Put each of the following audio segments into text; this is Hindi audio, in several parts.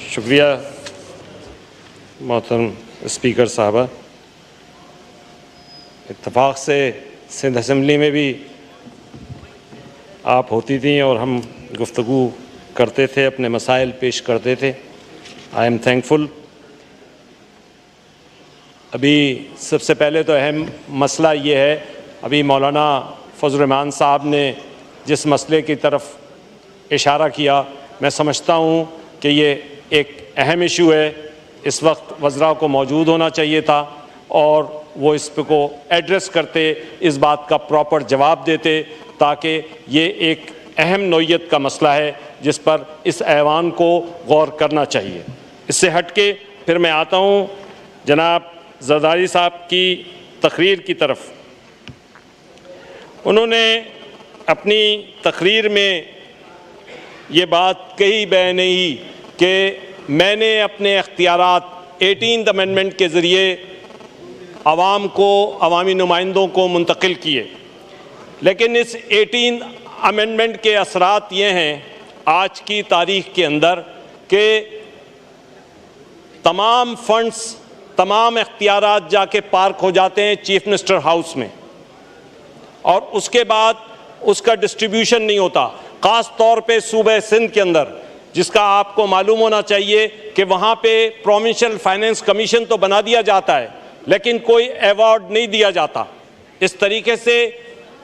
शुक्रिया मोहतरम स्पीकर साहबा। इत्तफाक से सिंध असेंबली में भी आप होती थी और हम गुफ्तगू करते थे, अपने मसाइल पेश करते थे। I am thankful. अभी सबसे पहले तो अहम मसला ये है, अभी मौलाना फजल रहमान साहब ने जिस मसले की तरफ इशारा किया, मैं समझता हूँ कि ये एक अहम इशू है। इस वक्त वज़रा को मौजूद होना चाहिए था और वो इस पे को एड्रेस करते, इस बात का प्रॉपर जवाब देते, ताकि ये एक अहम नौइयत का मसला है जिस पर इस ऐवान को गौर करना चाहिए। इससे हट के फिर मैं आता हूँ जनाब जरदारी साहब की तकरीर की तरफ। उन्होंने अपनी तकरीर में ये बात कही बयान ही कि मैंने अपने इख्तियारात 18th अमेंडमेंट के ज़रिए आवाम को, अवामी नुमाइंदों को मुंतकिल किए, लेकिन इस 18th अमेंडमेंट के असरात ये हैं आज की तारीख़ के अंदर कि तमाम फंड्स, तमाम इख्तियारात जाके पार्क हो जाते हैं चीफ मिनिस्टर हाउस में और उसके बाद उसका डिस्ट्रीब्यूशन नहीं होता। ख़ास तौर पे सूबे सिंध के अंदर, जिसका आपको मालूम होना चाहिए कि वहाँ पे प्रोविंशियल फाइनेंस कमीशन तो बना दिया जाता है लेकिन कोई अवार्ड नहीं दिया जाता। इस तरीके से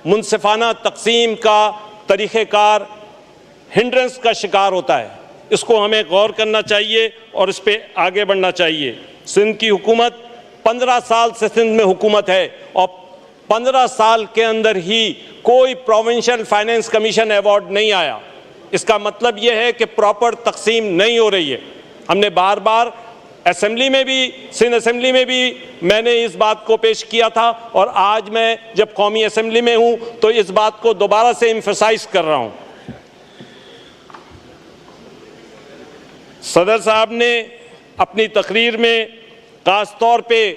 मुनसिफाना तकसीम का तरीक़ेकार हिंड्रेंस का शिकार होता है। इसको हमें गौर करना चाहिए और इस पर आगे बढ़ना चाहिए। सिंध की हुकूमत 15 साल से सिंध में हुकूमत है और 15 साल के अंदर ही कोई प्रोविंशियल फाइनेंस कमीशन अवार्ड नहीं आया। इसका मतलब यह है कि प्रॉपर तकसीम नहीं हो रही है। हमने बार बार असेंबली में भी, सिंध असेंबली में भी मैंने इस बात को पेश किया था और आज मैं जब कौमी असेंबली में हूँ तो इस बात को दोबारा से एम्फसाइज कर रहा हूँ। सदर साहब ने अपनी तकरीर में ख़ास तौर पे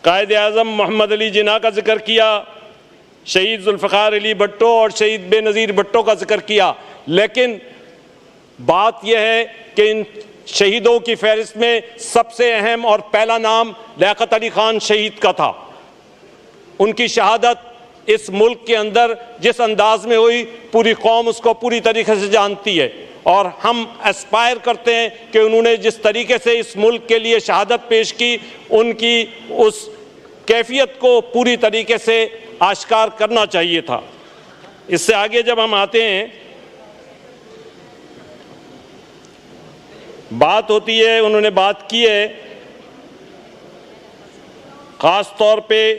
कायद-ए-आज़म मोहम्मद अली जिन्ना का जिक्र किया, शहीद जुल्फ़िकार अली भुट्टो और शहीद बेनज़ीर भुट्टो का जिक्र किया, लेकिन बात यह है कि इन शहीदों की फहरिस्त में सबसे अहम और पहला नाम लियाकत अली खान शहीद का था। उनकी शहादत इस मुल्क के अंदर जिस अंदाज में हुई, पूरी कौम उसको पूरी तरीके से जानती है और हम एस्पायर करते हैं कि उन्होंने जिस तरीके से इस मुल्क के लिए शहादत पेश की, उनकी उस कैफियत को पूरी तरीके से आश्कार करना चाहिए था। इससे आगे जब हम आते हैं, बात होती है, उन्होंने बात की है ख़ास तौर पे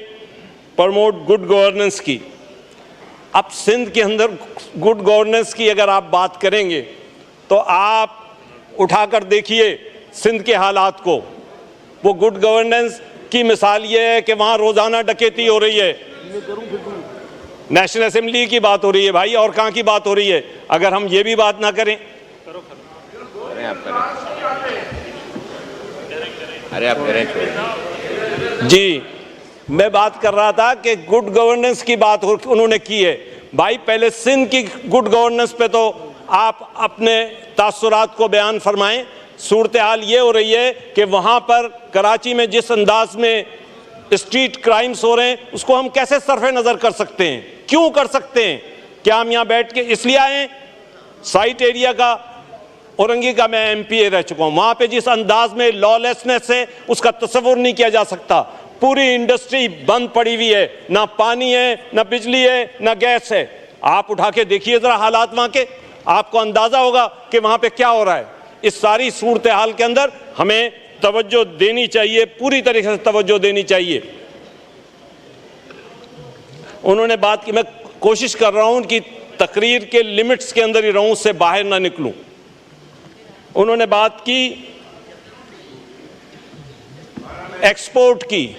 प्रमोट गुड गवर्नेंस की। अब सिंध के अंदर गुड गवर्नेंस की अगर आप बात करेंगे तो आप उठाकर देखिए सिंध के हालात को। वो गुड गवर्नेंस की मिसाल ये है कि वहाँ रोज़ाना डकैती हो रही है। नेशनल असेंबली की बात हो रही है भाई, और कहाँ की बात हो रही है? अगर हम ये भी बात ना करें, अरे आप करें जी, मैं बात कर रहा था कि गुड गवर्नेंस की बात उन्होंने की है। भाई पहले सिंध की गुड गवर्नेंस पे तो आप अपने तासुरात को बयान फरमाएं। सूरत हाल ये हो रही है कि वहाँ पर कराची में जिस अंदाज में स्ट्रीट क्राइम्स हो रहे हैं, उसको हम कैसे सरफे नज़र कर सकते हैं? क्यों कर सकते हैं? क्या हम यहाँ बैठ के इसलिए आए? साइट एरिया का, औरंगी का मैं MPA रह चुका हूँ, वहाँ पे जिस अंदाज में लॉलेसनेस है उसका तस्वुर नहीं किया जा सकता। पूरी इंडस्ट्री बंद पड़ी हुई है, ना पानी है, ना बिजली है, ना गैस है। आप उठा के देखिए ज़रा हालात वहाँ के, आपको अंदाज़ा होगा कि वहाँ पे क्या हो रहा है। इस सारी सूरत हाल के अंदर हमें तवज्जो देनी चाहिए, पूरी तरीके से तवज्जो देनी चाहिए। उन्होंने बात की, मैं कोशिश कर रहा हूँ कि तकरीर के लिमिट्स के अंदर ही रहूँ, उससे बाहर ना निकलूँ। उन्होंने बात की एक्सपोर्ट की,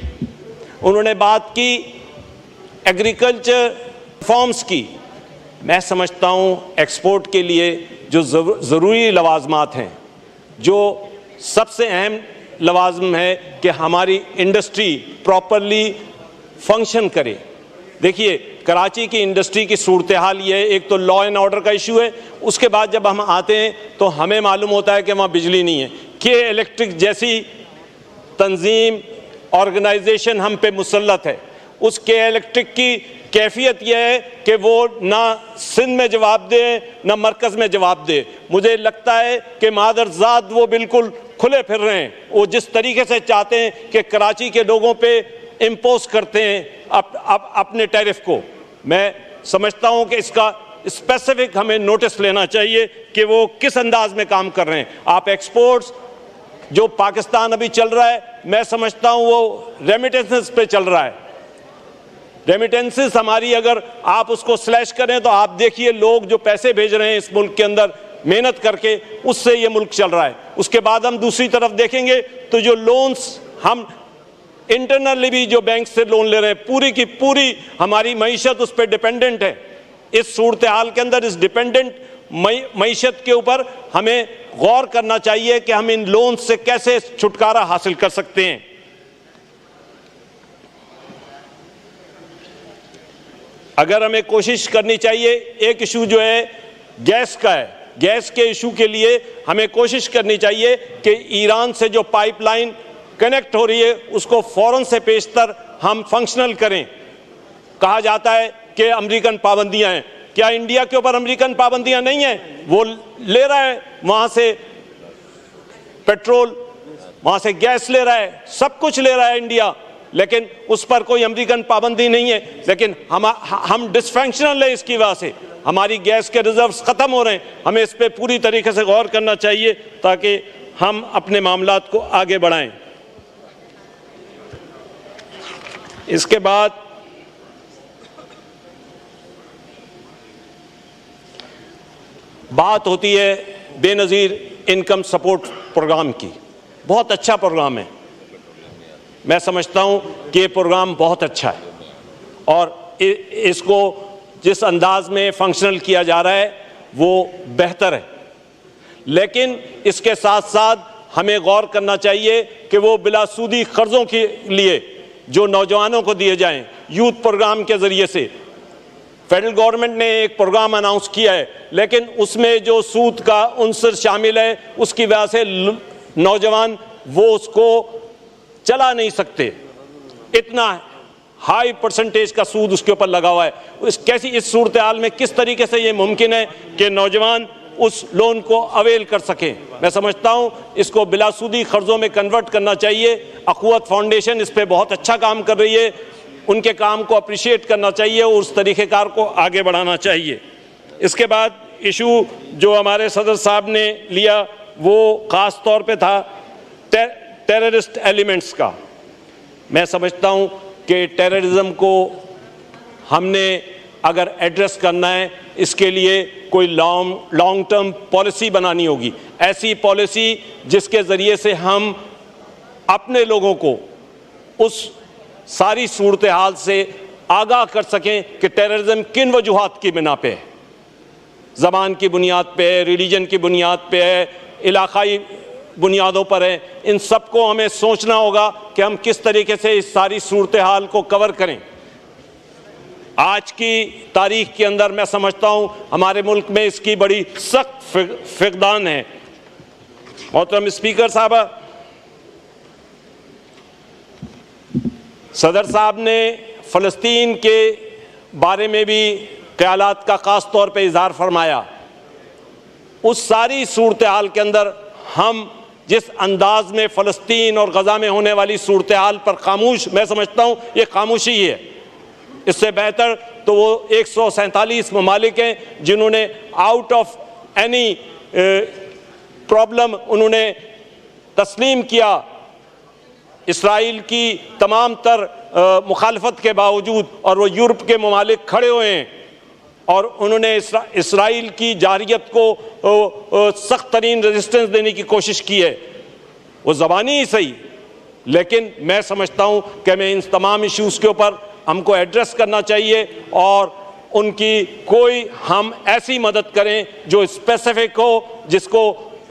उन्होंने बात की एग्रीकल्चर रिफॉर्म्स की। मैं समझता हूँ एक्सपोर्ट के लिए जो ज़रूरी लवाजमात हैं, जो सबसे अहम लवाज़म है कि हमारी इंडस्ट्री प्रॉपरली फंक्शन करे। देखिए कराची की इंडस्ट्री की सूरत हाल ये है, एक तो लॉ एंड ऑर्डर का इशू है, उसके बाद जब हम आते हैं तो हमें मालूम होता है कि वहाँ बिजली नहीं है। के इलेक्ट्रिक जैसी तंजीम ऑर्गेनाइजेशन हम पे मुसल्लत है, उस के इलेक्ट्रिक की कैफियत यह है कि वो ना सिंध में जवाब दे ना मरकज़ में जवाब दे। मुझे लगता है कि मादरजाद वो बिल्कुल खुले फिर रहे हैं, वो जिस तरीके से चाहते हैं कि कराची के लोगों पे इम्पोज करते हैं अपने टैरिफ को। मैं समझता हूँ कि इसका स्पेसिफिक हमें नोटिस लेना चाहिए कि वो किस अंदाज में काम कर रहे हैं। आप एक्सपोर्ट्स जो पाकिस्तान अभी चल रहा है, मैं समझता हूँ वो रेमिटेंसेस पे चल रहा है। रेमिटेंसेस हमारी अगर आप उसको स्लैश करें तो आप देखिए लोग जो पैसे भेज रहे हैं इस मुल्क के अंदर मेहनत करके, उससे ये मुल्क चल रहा है। उसके बाद हम दूसरी तरफ देखेंगे तो जो लोन्स हम इंटरनली भी जो बैंक से लोन ले रहे हैं, पूरी की पूरी हमारी मईशत उस पर डिपेंडेंट है। इस सूरत हाल के अंदर इस डिपेंडेंट मईशत के ऊपर हमें गौर करना चाहिए कि हम इन लोन से कैसे छुटकारा हासिल कर सकते हैं। अगर हमें कोशिश करनी चाहिए, एक इशू जो है गैस का है, गैस के इशू के लिए हमें कोशिश करनी चाहिए कि ईरान से जो पाइपलाइन कनेक्ट हो रही है उसको फौरन से पेशतर हम फंक्शनल करें। कहा जाता है कि अमेरिकन पाबंदियां हैं, क्या इंडिया के ऊपर अमेरिकन पाबंदियां नहीं हैं? वो ले रहा है वहां से पेट्रोल, वहां से गैस ले रहा है, सब कुछ ले रहा है इंडिया, लेकिन उस पर कोई अमेरिकन पाबंदी नहीं है। लेकिन हम डिसफंक्शनल है, इसकी वजह से हमारी गैस के रिजर्व्स खत्म हो रहे हैं। हमें इस पर पूरी तरीके से गौर करना चाहिए ताकि हम अपने मामलात को आगे बढ़ाएं। इसके बाद बात होती है बेनज़ीर इनकम सपोर्ट प्रोग्राम की। बहुत अच्छा प्रोग्राम है, मैं समझता हूं कि ये प्रोग्राम बहुत अच्छा है और इसको जिस अंदाज में फंक्शनल किया जा रहा है वो बेहतर है। लेकिन इसके साथ साथ हमें गौर करना चाहिए कि वो बिलासूदी कर्ज़ों के लिए जो नौजवानों को दिए जाएं, यूथ प्रोग्राम के ज़रिए से फेडरल गवर्नमेंट ने एक प्रोग्राम अनाउंस किया है, लेकिन उसमें जो सूद का उनसर शामिल है उसकी वजह से नौजवान वो उसको चला नहीं सकते। इतना हाई परसेंटेज का सूद उसके ऊपर लगा हुआ है। कैसी इस सूरत हाल में किस तरीके से ये मुमकिन है कि नौजवान उस लोन को अवेल कर सकें? मैं समझता हूँ इसको बिलासूदी कर्ज़ों में कन्वर्ट करना चाहिए। अक़ुव्वत फाउंडेशन इस पर बहुत अच्छा काम कर रही है, उनके काम को अप्रिशिएट करना चाहिए और उस तरीक़ेकार को आगे बढ़ाना चाहिए। इसके बाद इशू जो हमारे सदर साहब ने लिया वो ख़ास तौर पे था टेररिस्ट एलिमेंट्स का। मैं समझता हूँ कि टेररिज्म को हमने अगर एड्रेस करना है, इसके लिए कोई लॉन्ग टर्म पॉलिसी बनानी होगी, ऐसी पॉलिसी जिसके ज़रिए से हम अपने लोगों को उस सारी सूरत हाल से आगाह कर सकें कि टेररिज्म किन वजूहात की बिना पे है, ज़बान की बुनियाद पे है, रिलीजन की बुनियाद पे है, इलाकाई बुनियादों पर है। इन सब को हमें सोचना होगा कि हम किस तरीके से इस सारी सूरत हाल को कवर करें। आज की तारीख के अंदर मैं समझता हूँ हमारे मुल्क में इसकी बड़ी सख्त फ़क़दान है। मोहतरम स्पीकर साहबा, सदर साहब ने फ़लस्तीन के बारे में भी ख्यालात का ख़ास तौर पे इज़हार फरमाया। उस सारी सूरत हाल के अंदर हम जिस अंदाज में फ़लस्तीन और गज़ा में होने वाली सूरत हाल पर खामोश, मैं समझता हूँ ये खामोशी ही है। इससे बेहतर तो वो 147 ममालिक हैं जिन्होंने आउट ऑफ एनी प्रॉब्लम उन्होंने तस्लीम किया इसराइल की तमाम तर मुखालफत के बावजूद, और वो यूरोप के ममालिक खड़े हुए हैं और उन्होंने इसराइल की जारियत को सख्त तरीन रेजिस्टेंस देने की कोशिश की है। वो ज़बानी ही सही, लेकिन मैं समझता हूँ कि हमें इन तमाम इश्यूज़ के ऊपर हमको एड्रेस करना चाहिए और उनकी कोई हम ऐसी मदद करें जो स्पेसिफिक हो, जिसको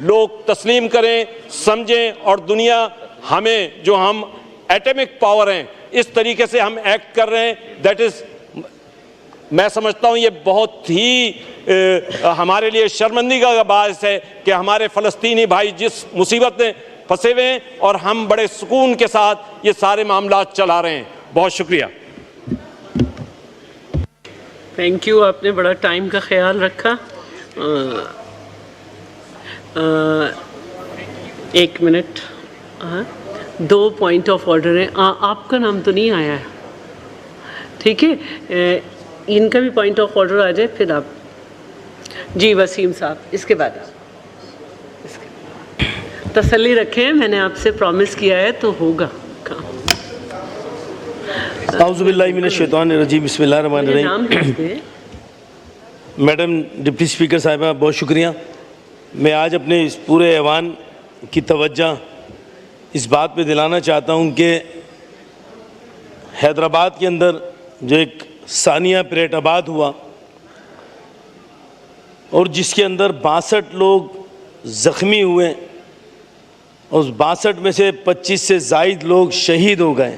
लोग तस्लीम करें, समझें, और दुनिया हमें जो हम एटॉमिक पावर हैं इस तरीके से हम एक्ट कर रहे हैं, दैट इज़ मैं समझता हूँ ये बहुत ही हमारे लिए शर्मिंदगी का बायस है कि हमारे फ़लस्तीनी भाई जिस मुसीबत में फंसे हुए हैं और हम बड़े सुकून के साथ ये सारे मामला चला रहे हैं। बहुत शुक्रिया। थैंक यू, आपने बड़ा टाइम का ख्याल रखा। 1 मिनट। 2 पॉइंट ऑफ ऑर्डर है। आपका नाम तो नहीं आया है, ठीक है। इनका भी पॉइंट ऑफ ऑर्डर आ जाए फिर आप। जी वसीम साहब, इसके बाद तसल्ली रखें, मैंने आपसे प्रॉमिस किया है तो होगा काम। आउज़ुबिल्लाहि मिनश्शैतानिर्रजीम, बिस्मिल्लाहिर्रहमानिर्रहीम। नाम लिखिए। मैडम डिप्टी स्पीकर साहिबा, बहुत शुक्रिया। मैं आज अपने इस पूरे ऐवान की तवज्जो इस बात पे दिलाना चाहता हूँ कि हैदराबाद के अंदर जो एक सानिया परेड आबाद हुआ और जिसके अंदर 62 लोग ज़ख्मी हुए, उस 62 में से 25 से ज़ायद लोग शहीद हो गए।